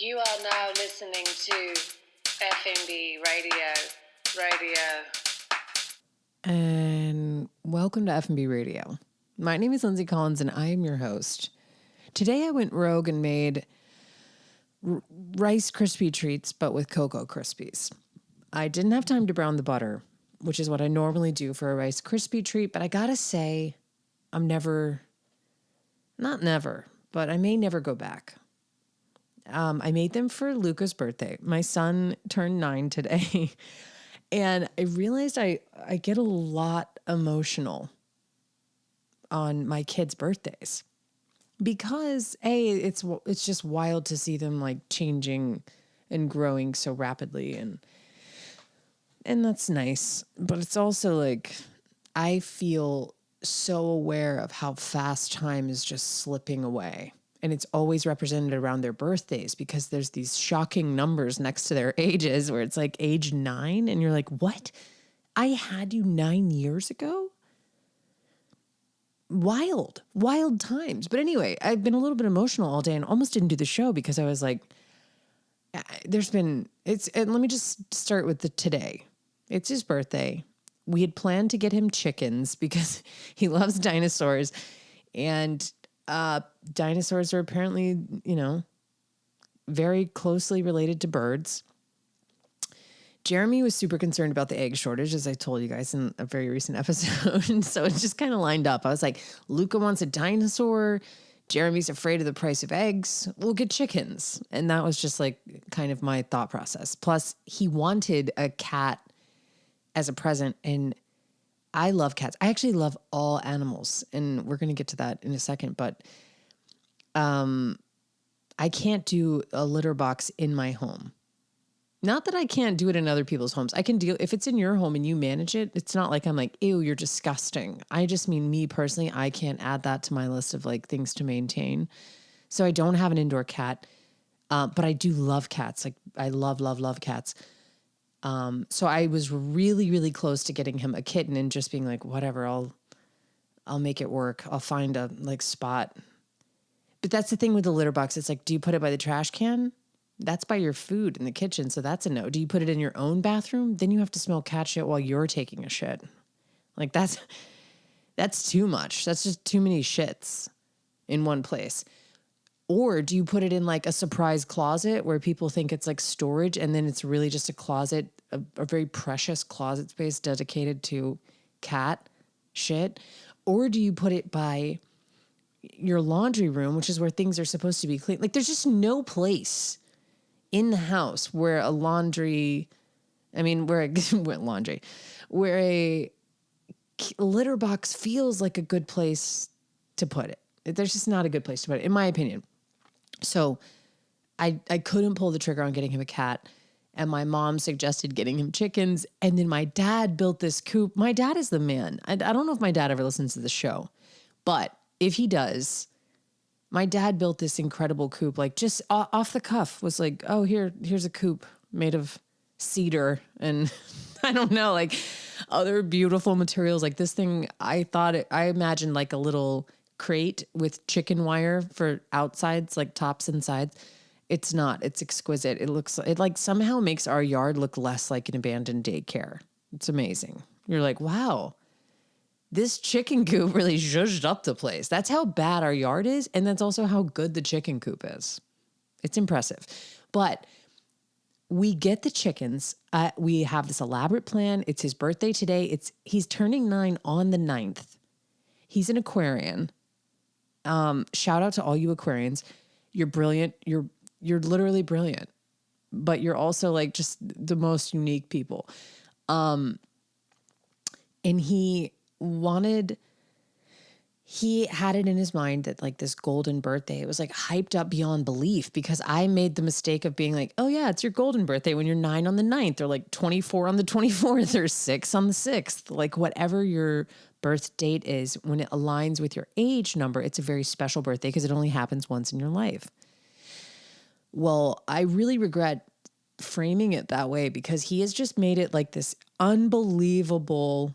You are now listening to FNB Radio. And welcome to F&B Radio. My name is Lindsay Collins and I am your host. Today I went rogue and made Rice Krispie Treats, but with Cocoa Krispies. I didn't have time to brown the butter, which is what I normally do for a Rice Krispie Treat, but I gotta say, but I may never go back. I made them for Luca's birthday. My son turned 9 today. And I realized I get a lot emotional on my kids' birthdays because it's just wild to see them like changing and growing so rapidly, and that's nice. But it's also like I feel so aware of how fast time is just slipping away. And it's always represented around their birthdays because there's these shocking numbers next to their ages where it's like age 9 and you're like, what? I had you 9 years ago? Wild times. But anyway, I've been a little bit emotional all day and almost didn't do the show because I was like, and let me just start with today. It's his birthday. We had planned to get him chickens because he loves dinosaurs, and dinosaurs are apparently, very closely related to birds. Jeremy was super concerned about the egg shortage, as I told you guys in a very recent episode. So it just kind of lined up. I was like, Luca wants a dinosaur. Jeremy's afraid of the price of eggs. We'll get chickens. And that was just like kind of my thought process. Plus, he wanted a cat as a present, and I love cats. I actually love all animals, and we're going to get to that in a second. But I can't do a litter box in my home. Not that I can't do it in other people's homes. I can deal if it's in your home and you manage it. It's not like I'm like, ew, you're disgusting. I just mean me personally, I can't add that to my list of like things to maintain. So I don't have an indoor cat, but I do love cats. Like I love cats. So I was really, really close to getting him a kitten and just being like, whatever, I'll make it work. I'll find a like spot. But that's the thing with the litter box. It's like, do you put it by the trash can? That's by your food in the kitchen. So that's a no. Do you put it in your own bathroom? Then you have to smell cat shit while you're taking a shit. Like that's too much. That's just too many shits in one place. Or do you put it in like a surprise closet where people think it's like storage and then it's really just a closet, a very precious closet space dedicated to cat shit? Or do you put it by your laundry room, which is where things are supposed to be clean? Like there's just no place in the house where a litter box feels like a good place to put it. There's just not a good place to put it, in my opinion. So I couldn't pull the trigger on getting him a cat. And my mom suggested getting him chickens. And then my dad built this coop. My dad is the man. I don't know if my dad ever listens to the show, but if he does, my dad built this incredible coop, like just off the cuff, was like, oh, here's a coop made of cedar and I don't know, like other beautiful materials. Like this thing, I imagined like a little crate with chicken wire for outsides, like tops and sides. It's not, it's exquisite. It like somehow makes our yard look less like an abandoned daycare. It's amazing. You're like, wow, this chicken coop really zhuzhed up the place. That's how bad our yard is. And that's also how good the chicken coop is. It's impressive. But we get the chickens. We have this elaborate plan. It's his birthday today. He's turning 9 on the 9th. He's an Aquarian. Shout out to all you Aquarians. You're brilliant. You're literally brilliant. But you're also like just the most unique people. And he had it in his mind that like this golden birthday, it was like hyped up beyond belief because I made the mistake of being like, oh yeah, it's your golden birthday when you're 9 on the 9th or like 24 on the 24th or 6 on the 6th, like whatever your birth date is, when it aligns with your age number, it's a very special birthday because it only happens once in your life. Well, I really regret framing it that way because he has just made it like this unbelievable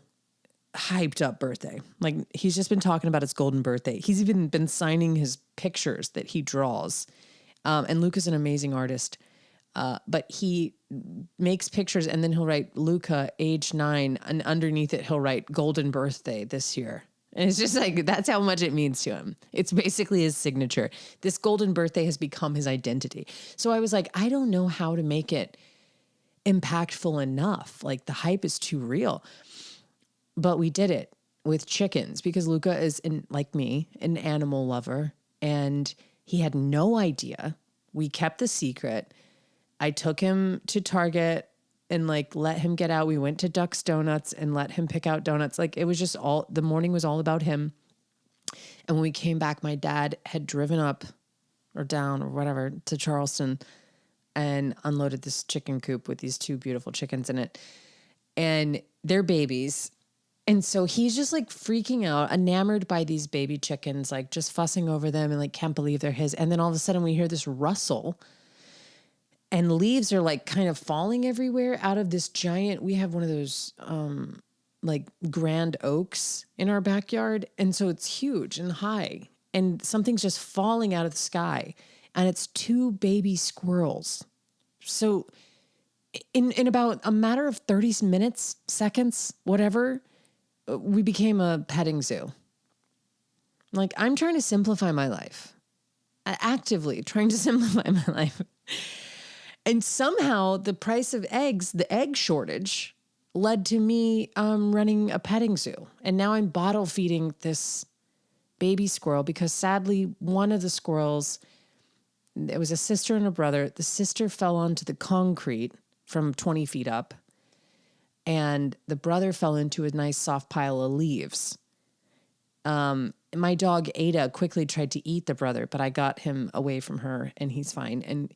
hyped up birthday. Like he's just been talking about his golden birthday. He's even been signing his pictures that he draws And Luca's an amazing artist. But he makes pictures and then he'll write Luca, age 9, and underneath it he'll write golden birthday this year. And it's just like, that's how much it means to him. It's basically his signature. This golden birthday has become his identity. So I was like, I don't know how to make it impactful enough. Like the hype is too real. But we did it with chickens because Luca is, like me, an animal lover. And he had no idea. We kept the secret. I took him to Target and like let him get out. We went to Duck's Donuts and let him pick out donuts. Like it was just the morning was all about him. And when we came back, my dad had driven up or down or whatever to Charleston and unloaded this chicken coop with these 2 beautiful chickens in it. And they're babies. And so he's just like freaking out, enamored by these baby chickens, like just fussing over them and like can't believe they're his. And then all of a sudden we hear this rustle and leaves are like kind of falling everywhere out of this giant, we have one of those like grand oaks in our backyard. And so it's huge and high and something's just falling out of the sky and it's 2 baby squirrels. So in about a matter of 30 minutes, seconds, whatever, we became a petting zoo. Like I'm trying to simplify my life, actively trying to simplify my life. And somehow the price of eggs, the egg shortage, led to me running a petting zoo. And now I'm bottle feeding this baby squirrel because sadly, one of the squirrels, it was a sister and a brother. The sister fell onto the concrete from 20 feet up. And the brother fell into a nice soft pile of leaves. My dog Ada quickly tried to eat the brother, but I got him away from her and he's fine. And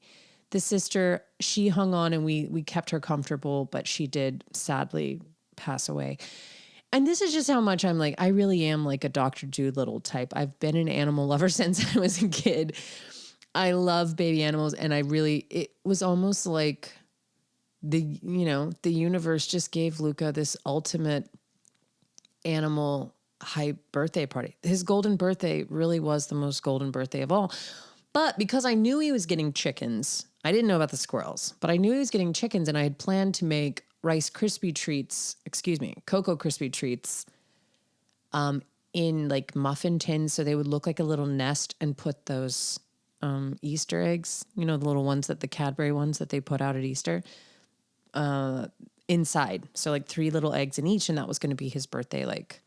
the sister, she hung on and we kept her comfortable, but she did sadly pass away. And this is just how much I'm like, I really am like a Dr. Dolittle type. I've been an animal lover since I was a kid. I love baby animals. And it was almost like the universe just gave Luca this ultimate animal hype birthday party. His golden birthday really was the most golden birthday of all. But because I knew he was getting chickens, I didn't know about the squirrels, but I knew he was getting chickens and I had planned to make Cocoa Krispie Treats in like muffin tins so they would look like a little nest and put those Easter eggs, the little ones the Cadbury ones that they put out at Easter, inside. So like 3 little eggs in each. And that was going to be his birthday, like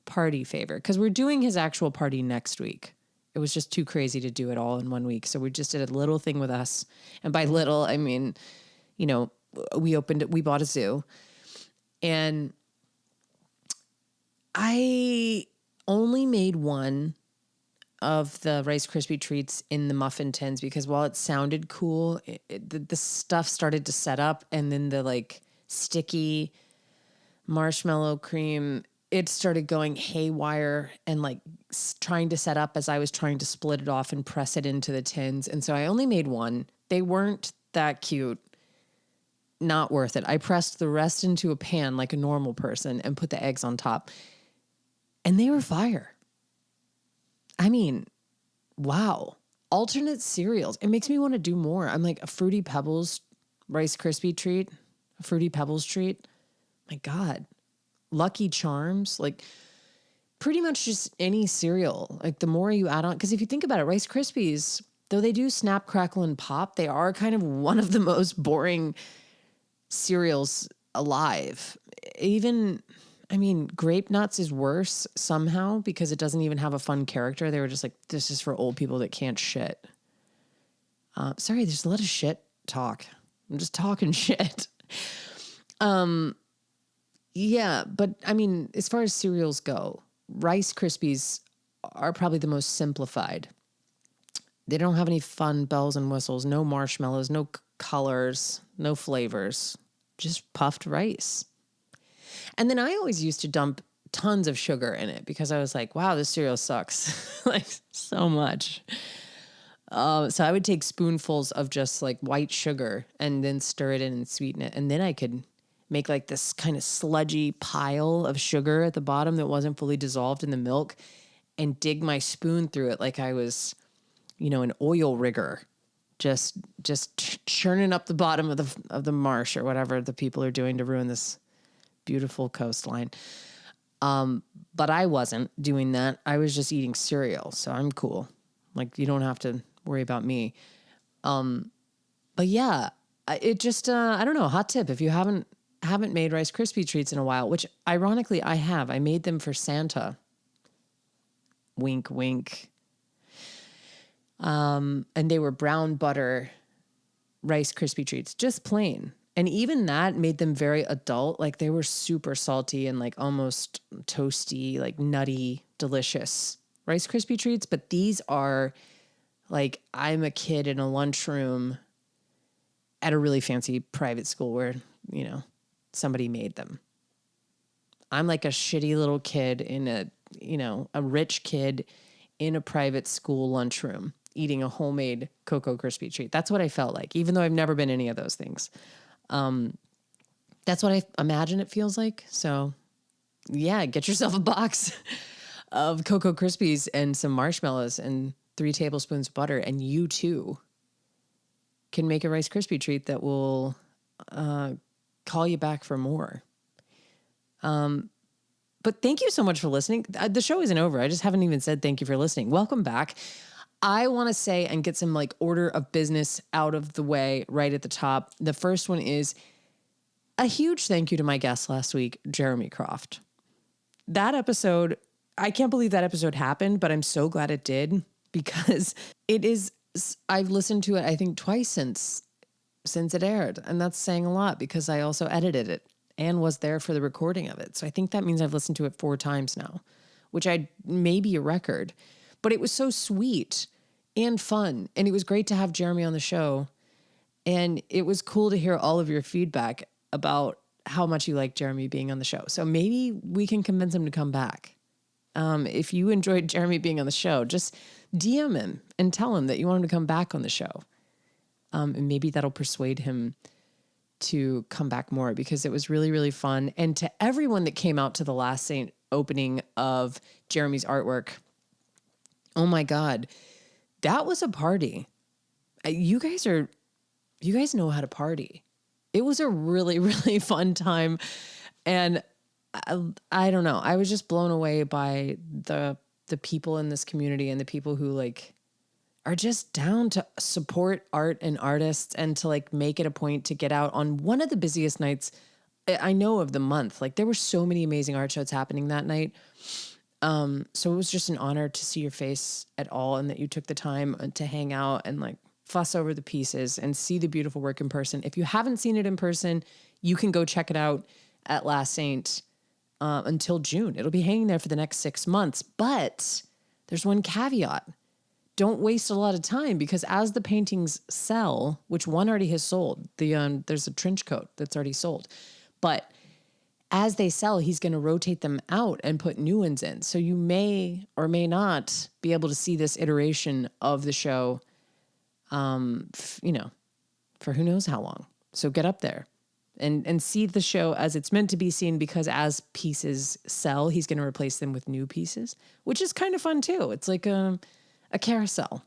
party favor. Cause we're doing his actual party next week. It was just too crazy to do it all in one week. So we just did a little thing with us. And by little, I mean, we bought a zoo and I only made one of the Rice Krispie Treats in the muffin tins because while it sounded cool, the stuff started to set up and then the like sticky marshmallow cream, it started going haywire and like trying to set up as I was trying to split it off and press it into the tins. And so I only made one. They weren't that cute. Not worth it. I pressed the rest into a pan like a normal person and put the eggs on top. And they were fire. I mean, wow. Alternate cereals. It makes me want to do more. I'm like a Fruity Pebbles Rice Krispie treat, a Fruity Pebbles treat. My God. Lucky Charms, like pretty much just any cereal. Like the more you add on, because if you think about it, Rice Krispies, though they do snap, crackle, and pop, they are kind of one of the most boring cereals alive. Grape Nuts is worse somehow because it doesn't even have a fun character. They were just like, this is for old people that can't shit. Sorry, there's a lot of shit talk. I'm just talking shit. Yeah, but as far as cereals go, Rice Krispies are probably the most simplified. They don't have any fun bells and whistles, no marshmallows, no colors, no flavors, just puffed rice. And then I always used to dump tons of sugar in it because I was like, wow, this cereal sucks like so much. So I would take spoonfuls of just like white sugar and then stir it in and sweeten it. And then I could make like this kind of sludgy pile of sugar at the bottom that wasn't fully dissolved in the milk and dig my spoon through it like I was, an oil rigger. just churning up the bottom of the marsh or whatever the people are doing to ruin this beautiful coastline. But I wasn't doing that. I was just eating cereal, so I'm cool. Like, you don't have to worry about me. But yeah, it just I don't know. Hot tip: if you haven't made Rice Krispie Treats in a while, which ironically I have. I made them for Santa. Wink, wink. And they were brown butter Rice Krispie Treats, just plain. And even that made them very adult. Like, they were super salty and like almost toasty, like nutty, delicious Rice Krispie Treats. But these are like, I'm a kid in a lunchroom at a really fancy private school where, somebody made them. I'm like a shitty little kid in a rich kid in a private school lunchroom eating a homemade Cocoa Krispie treat. That's what I felt like, even though I've never been any of those things. That's what I imagine it feels like. So yeah, get yourself a box of Cocoa Krispies and some marshmallows and 3 tablespoons of butter, and you too can make a Rice Krispie treat that will call you back for more. But thank you so much for listening. The show isn't over. I just haven't even said thank you for listening. Welcome back. I want to say and get some like order of business out of the way right at the top. The first one is a huge thank you to my guest last week, Jeremy Croft. That episode, I can't believe that episode happened, but I'm so glad it did, because I've listened to it, I think, twice since it aired. And that's saying a lot, because I also edited it and was there for the recording of it. So I think that means I've listened to it 4 times now, which may be a record. But it was so sweet and fun. And it was great to have Jeremy on the show. And it was cool to hear all of your feedback about how much you like Jeremy being on the show. So maybe we can convince him to come back. If you enjoyed Jeremy being on the show, just DM him and tell him that you want him to come back on the show. And maybe that'll persuade him to come back more, because it was really, really fun. And to everyone that came out to the Last Saint opening of Jeremy's artwork, oh my God, that was a party. You guys know how to party. It was a really, really fun time. And I don't know. I was just blown away by the people in this community and the people who like are just down to support art and artists, and to like make it a point to get out on one of the busiest nights I know of the month. Like, there were so many amazing art shows happening that night. So it was just an honor to see your face at all, and that you took the time to hang out and like fuss over the pieces and see the beautiful work in person. If you haven't seen it in person, you can go check it out at Last Saint until June. It'll be hanging there for the next 6 months. But there's one caveat. Don't waste a lot of time, because as the paintings sell, which one already has sold, there's a trench coat that's already sold. But as they sell, he's going to rotate them out and put new ones in. So you may or may not be able to see this iteration of the show, for who knows how long. So get up there and see the show as it's meant to be seen, because as pieces sell, he's going to replace them with new pieces, which is kind of fun too. It's like a carousel,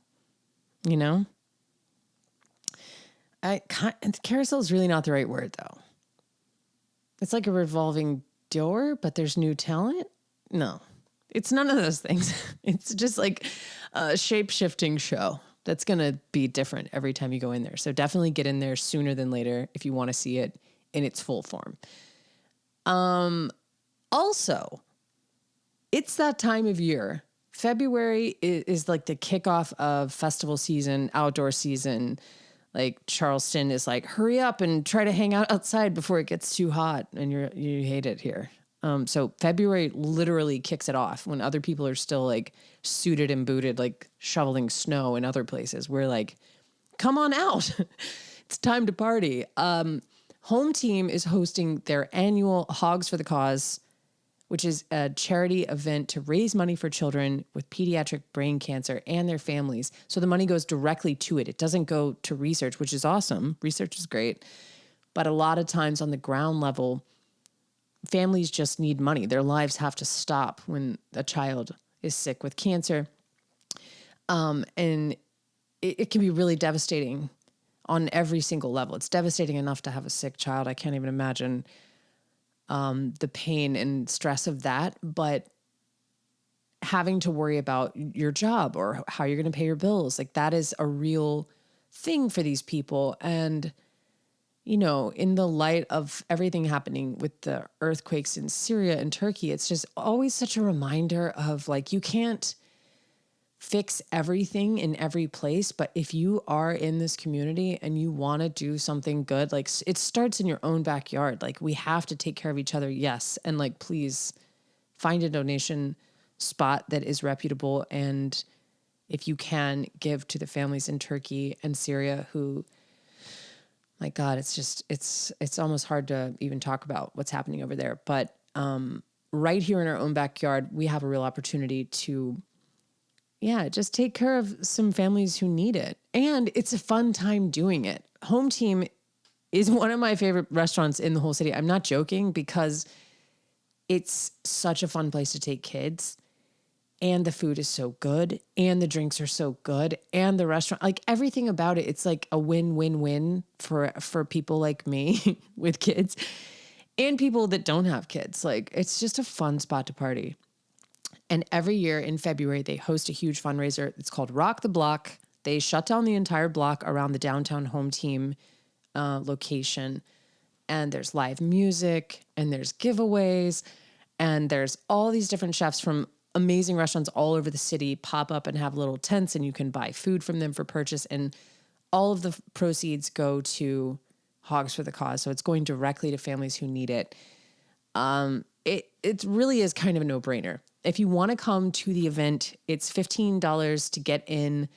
carousel is really not the right word though. It's like a revolving door, but there's new talent. No, it's none of those things. It's just like a shape-shifting show that's going to be different every time you go in there. So definitely get in there sooner than later if you want to see it in its full form. Also, it's that time of year. February is like the kickoff of festival season, outdoor season. Like, Charleston is like, hurry up and try to hang out outside before it gets too hot and you hate it here. So February literally kicks it off when other people are still like suited and booted, like shoveling snow in other places. We're like, come on out. It's time to party. Home Team is hosting their annual Hogs For The Cause, which is a charity event to raise money for children with pediatric brain cancer and their families. So the money goes directly to it. It doesn't go to research, which is awesome. Research is great. But a lot of times on the ground level, families just need money. Their lives have to stop when a child is sick with cancer. And it can be really devastating on every single level. It's devastating enough to have a sick child. I can't even imagine the pain and stress of that, but having to worry about your job or how you're going to pay your bills, like that is a real thing for these people. And, you know, in the light of everything happening with the earthquakes in Syria and Turkey, it's just always such a reminder of like, you can't fix everything in every place, but if you are in this community and you want to do something good, like it starts in your own backyard. Like we have to take care of each other. Yes. And like, please find a donation spot that is reputable. And if you can, give to the families in Turkey and Syria who, my God, it's almost hard to even talk about what's happening over there. But right here in our own backyard, we have a real opportunity to, just take care of some families who need it. And it's a fun time doing it. Home Team is one of my favorite restaurants in the whole city. I'm not joking, because it's such a fun place to take kids. And the food is so good, and the drinks are so good, and the restaurant, like everything about it, it's like a win-win-win for people like me with kids and people that don't have kids. Like it's just a fun spot to party. And every year in February, they host a huge fundraiser. It's called Rock the Block. They shut down the entire block around the downtown Home Team location. And there's live music, and there's giveaways, and there's all these different chefs from amazing restaurants all over the city pop up and have little tents, and you can buy food from them for purchase. And all of the proceeds go to Hogs for the Cause. So it's going directly to families who need it. It really is kind of a no-brainer. If you want to come to the event, it's $15 to get in.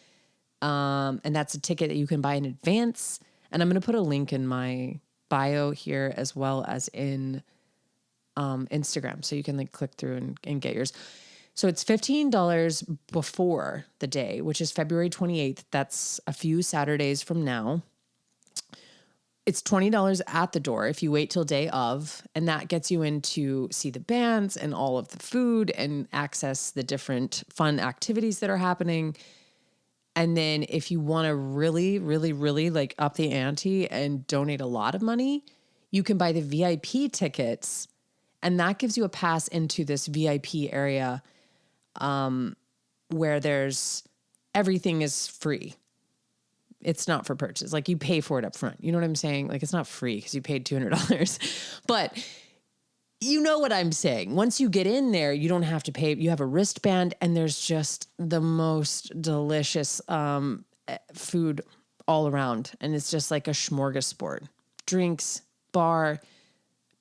And that's a ticket that you can buy in advance. And I'm going to put a link in my bio here as well as in Instagram. So you can like click through and get yours. So it's $15 before the day, which is February 28th. That's a few Saturdays from now. It's $20 at the door if you wait till day of, and that gets you in to see the bands and all of the food and access the different fun activities that are happening. And then if you want to really, really, really like up the ante and donate a lot of money, you can buy the VIP tickets, and that gives you a pass into this VIP area where everything is free. It's not for purchase. Like you pay for it up front. You know what I'm saying? Like it's not free because you paid $200, but you know what I'm saying. Once you get in there, you don't have to pay. You have a wristband, and there's just the most delicious food all around. And it's just like a smorgasbord. Drinks, bar,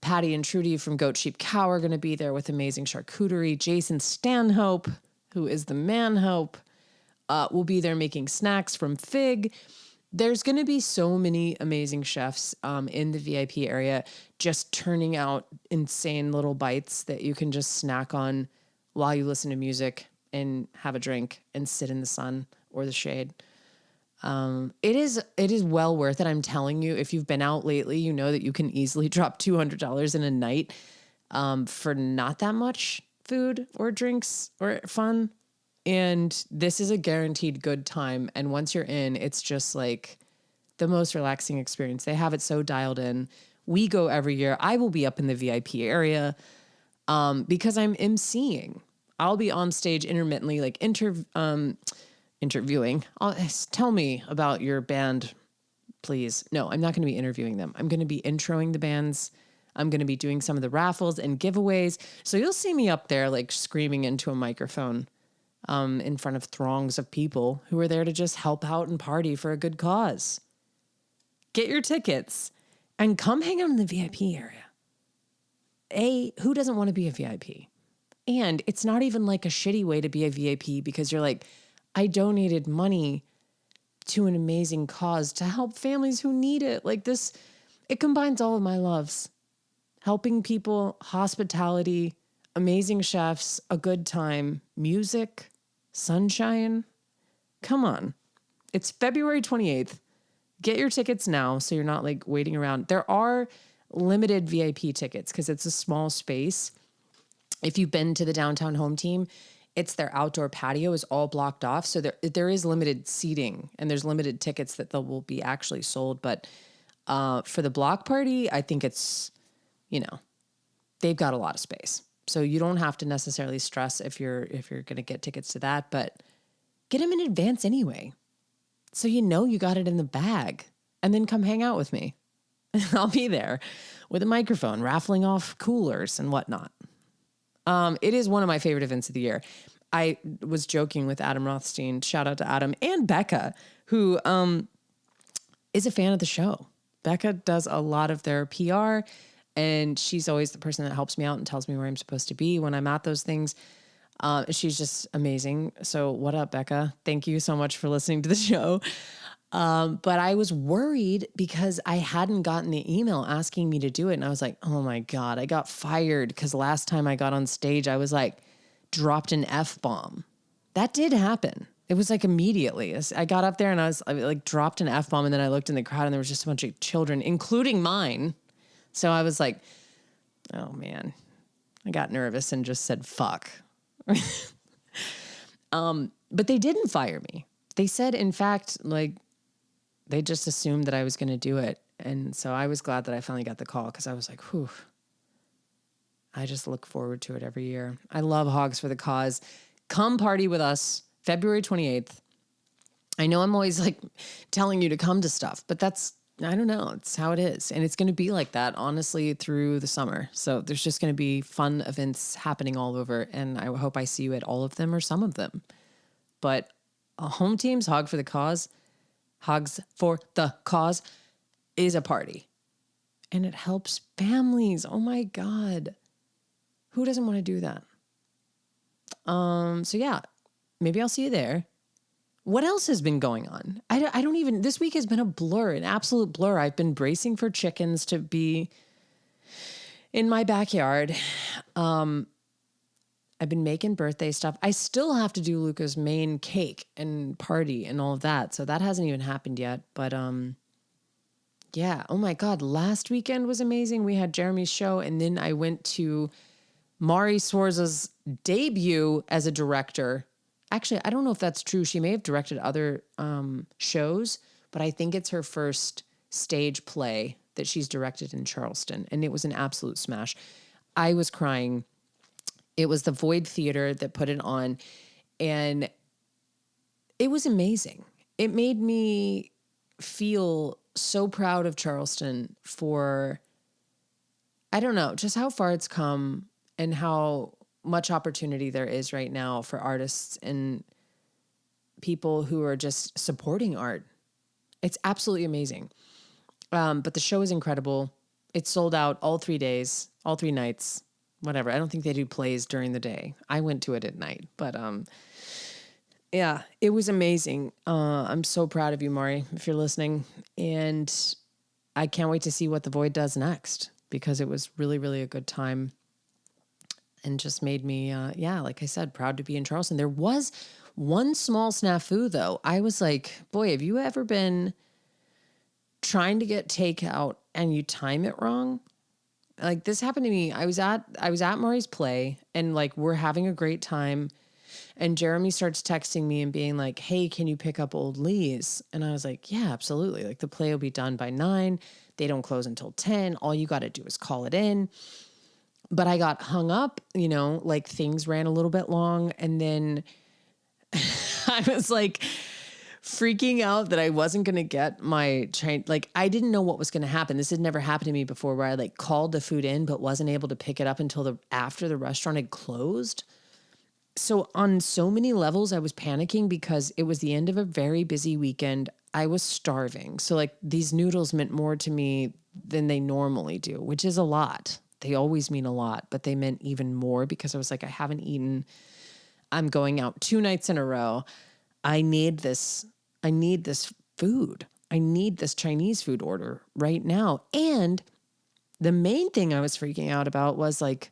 Patty and Trudy from Goat Sheep Cow are going to be there with amazing charcuterie. Jason Stanhope, who is the man-hope, will be there making snacks from Fig. There's going to be so many amazing chefs in the VIP area just turning out insane little bites that you can just snack on while you listen to music and have a drink and sit in the sun or the shade. It is well worth it. I'm telling you, if you've been out lately, you know that you can easily drop $200 in a night for not that much food or drinks or fun. And this is a guaranteed good time. And once you're in, it's just like the most relaxing experience. They have it so dialed in. We go every year. I will be up in the VIP area because I'm emceeing. I'll be on stage intermittently, like interviewing. Tell me about your band, please. No, I'm not going to be interviewing them. I'm going to be introing the bands. I'm going to be doing some of the raffles and giveaways. So you'll see me up there like screaming into a microphone in front of throngs of people who are there to just help out and party for a good cause. Get your tickets and come hang out in the VIP area. Who doesn't want to be a VIP? And it's not even like a shitty way to be a VIP because you're like, I donated money to an amazing cause to help families who need it. Like this, it combines all of my loves. Helping people, hospitality, amazing chefs, a good time, music, sunshine. Come on. It's February 28th. Get your tickets now so you're not like waiting around. There are limited VIP tickets because it's a small space. If you've been to the downtown Home Team, it's their outdoor patio is all blocked off. So there is limited seating and there's limited tickets that will be actually sold. But for the block party, I think it's, they've got a lot of space. So you don't have to necessarily stress if you're going to get tickets to that, but get them in advance anyway. So you got it in the bag, and then come hang out with me. I'll be there with a microphone, raffling off coolers and whatnot. It is one of my favorite events of the year. I was joking with Adam Rothstein, shout out to Adam, and Becca, who is a fan of the show. Becca does a lot of their PR, and she's always the person that helps me out and tells me where I'm supposed to be when I'm at those things. She's just amazing. So what up, Becca? Thank you so much for listening to the show. But I was worried because I hadn't gotten the email asking me to do it. And I was like, oh my God, I got fired because last time I got on stage, I was like, dropped an F-bomb. That did happen. It was like immediately. I got up there and I like dropped an F-bomb, and then I looked in the crowd and there was just a bunch of children, including mine. So I was like, oh man, I got nervous and just said, fuck. But they didn't fire me. They said, in fact, like, they just assumed that I was going to do it. And so I was glad that I finally got the call, because I was like, whew. I just look forward to it every year. I love Hogs for the Cause. Come party with us February 28th. I know I'm always like telling you to come to stuff, but I don't know. It's how it is. And it's going to be like that, honestly, through the summer. So there's just going to be fun events happening all over. And I hope I see you at all of them or some of them. But home teams, Hogs for the Cause is a party. And it helps families. Oh my God. Who doesn't want to do that? So yeah, maybe I'll see you there. What else has been going on? I don't even, this week has been a blur, an absolute blur. I've been bracing for chickens to be in my backyard. I've been making birthday stuff. I still have to do Luca's main cake and party and all of that. So that hasn't even happened yet. But yeah. Oh my God. Last weekend was amazing. We had Jeremy's show, and then I went to Maari Sforza's debut as a director. Actually, I don't know if that's true. She may have directed other shows, but I think it's her first stage play that she's directed in Charleston. And it was an absolute smash. I was crying. It was the Void Theater that put it on, and it was amazing. It made me feel so proud of Charleston for, I don't know, just how far it's come and how much opportunity there is right now for artists and people who are just supporting art. It's absolutely amazing. But the show is incredible. It's sold out all 3 days, all 3 nights, whatever. I don't think they do plays during the day. I went to it at night, but yeah, it was amazing. I'm so proud of you, Maari, if you're listening. And I can't wait to see what The Void does next, because it was really, really a good time. And just made me, like I said, proud to be in Charleston. There was one small snafu, though. I was like, boy, have you ever been trying to get takeout and you time it wrong? Like, this happened to me. I was at Maari's play, and like, we're having a great time. And Jeremy starts texting me and being like, hey, can you pick up Old Lee's? And I was like, yeah, absolutely. Like, the play will be done by 9. They don't close until 10. All you got to do is call it in. But I got hung up, like things ran a little bit long. And then I was like freaking out that I wasn't going to get my train. Like, I didn't know what was going to happen. This had never happened to me before, where I like called the food in, but wasn't able to pick it up until after the restaurant had closed. So on so many levels, I was panicking because it was the end of a very busy weekend. I was starving. So like, these noodles meant more to me than they normally do, which is a lot. They always mean a lot, but they meant even more because I was like, I haven't eaten. I'm going out 2 nights in a row. I need this food. I need this Chinese food order right now. And the main thing I was freaking out about was like,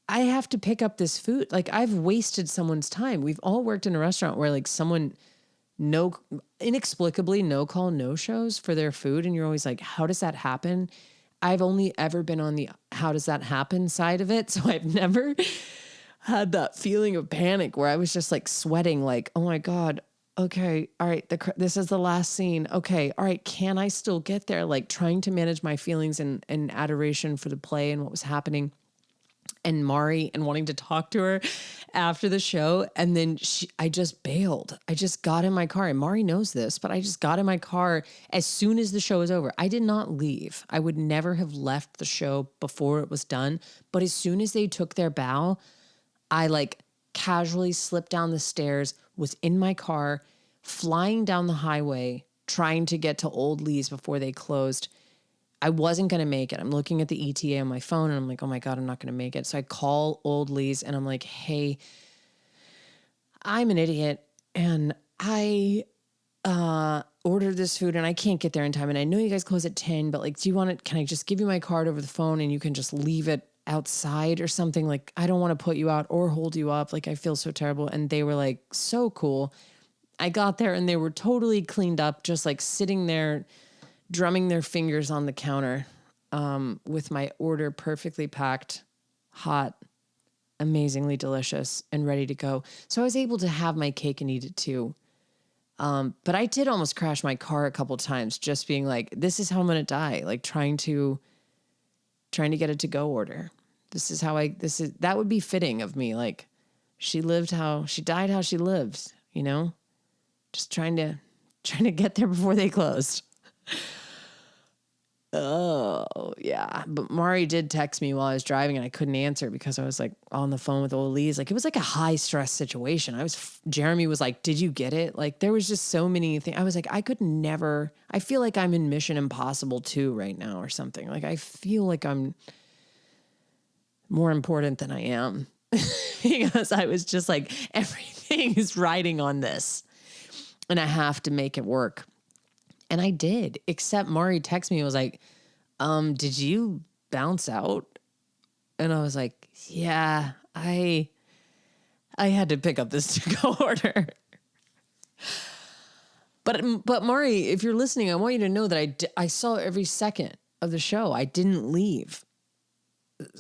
I have to pick up this food. Like, I've wasted someone's time. We've all worked in a restaurant where like someone inexplicably no call, no shows for their food. And you're always like, how does that happen? I've only ever been on the how does that happen side of it. So I've never had that feeling of panic where I was just like sweating, like, oh my God, okay, all right, this is the last scene. Okay, all right, can I still get there? Like trying to manage my feelings and adoration for the play and what was happening. And Maari and wanting to talk to her after the show. And then I just bailed. I just got in my car. And Maari knows this, but I just got in my car as soon as the show was over. I did not leave. I would never have left the show before it was done. But as soon as they took their bow, I like casually slipped down the stairs, was in my car, flying down the highway, trying to get to Old Lee's before they closed. I wasn't going to make it. I'm looking at the ETA on my phone and I'm like, oh my God, I'm not going to make it. So I call Old Lee's and I'm like, hey, I'm an idiot and I ordered this food and I can't get there in time. And I know you guys close at 10, but like, can I just give you my card over the phone and you can just leave it outside or something? Like, I don't want to put you out or hold you up. Like, I feel so terrible. And they were like, so cool. I got there and they were totally cleaned up, just like sitting there, drumming their fingers on the counter with my order perfectly packed, hot, amazingly delicious, and ready to go. So I was able to have my cake and eat it too. But I did almost crash my car a couple times, just being like, this is how I'm going to die. Like trying to get a to-go order. That would be fitting of me. Like she died how she lived, you know, just trying to get there before they closed. Oh, yeah. But Maari did text me while I was driving and I couldn't answer because I was like on the phone with Old Lee's. Like it was like a high stress situation. Jeremy was like, did you get it? Like there was just so many things. I was like, I feel like I'm in Mission Impossible 2 right now or something. Like I feel like I'm more important than I am because I was just like, everything is riding on this and I have to make it work. And I did, except Maari texted me and was like, did you bounce out? And I was like, yeah, I had to pick up this to-go order. But Maari, if you're listening, I want you to know that I saw every second of the show. I didn't leave.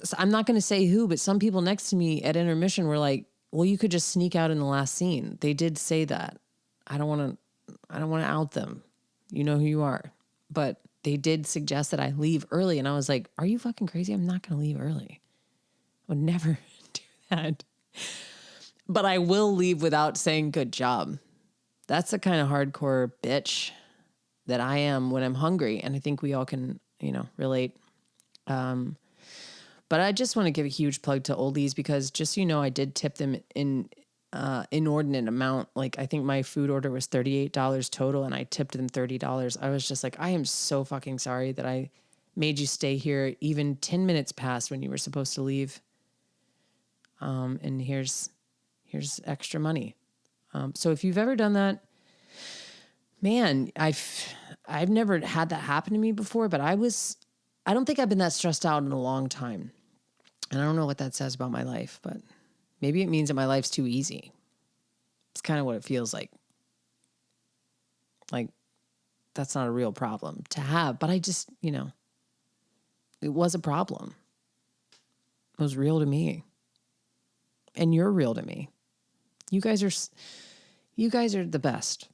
So I'm not going to say who, but some people next to me at intermission were like, well, you could just sneak out in the last scene. They did say that. I don't want to out them. You know who you are. But they did suggest that I leave early. And I was like, are you fucking crazy? I'm not going to leave early. I would never do that. But I will leave without saying good job. That's the kind of hardcore bitch that I am when I'm hungry. And I think we all can, relate. But I just want to give a huge plug to Old Lee's because just so you know, I did tip them in inordinate amount. Like I think my food order was $38 total and I tipped them $30. I was just like, I am so fucking sorry that I made you stay here even 10 minutes past when you were supposed to leave. And here's extra money. So if you've ever done that, man, I've never had that happen to me before, but I don't think I've been that stressed out in a long time. And I don't know what that says about my life, but maybe it means that my life's too easy. It's kind of what it feels like. Like, that's not a real problem to have. But I just, it was a problem. It was real to me. And you're real to me. You guys are the best.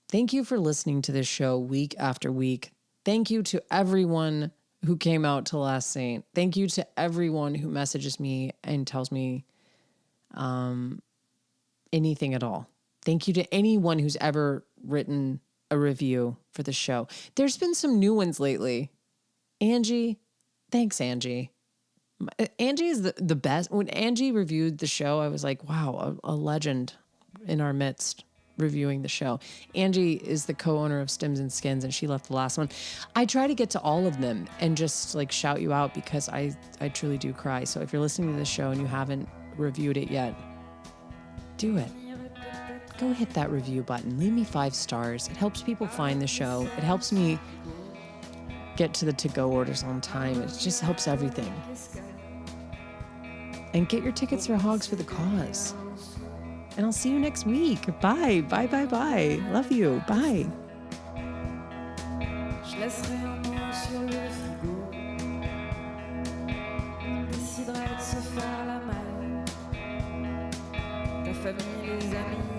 Thank you for listening to this show week after week. Thank you to everyone who came out to Last Saint. Thank you to everyone who messages me and tells me anything at all. Thank you to anyone who's ever written a review for the show. There's been some new ones lately. Angie, thanks, Angie. Angie is the best. When Angie reviewed the show, I was like, wow, a legend in our midst reviewing the show. Angie is the co-owner of Stims and Skins, and she left the last one. I try to get to all of them and just like shout you out because I truly do cry. So if you're listening to this show and you haven't reviewed it yet, do it. Go hit that review button. Leave me 5 stars. It helps people find the show. It helps me get to the to-go orders on time. It just helps everything. And get your tickets for Hogs For The Cause. And I'll see you next week. Bye. Bye, bye, bye. Love you. Bye. Je laisserai un mot sur le frigo. On déciderait de se faire la malle. famille, les amis.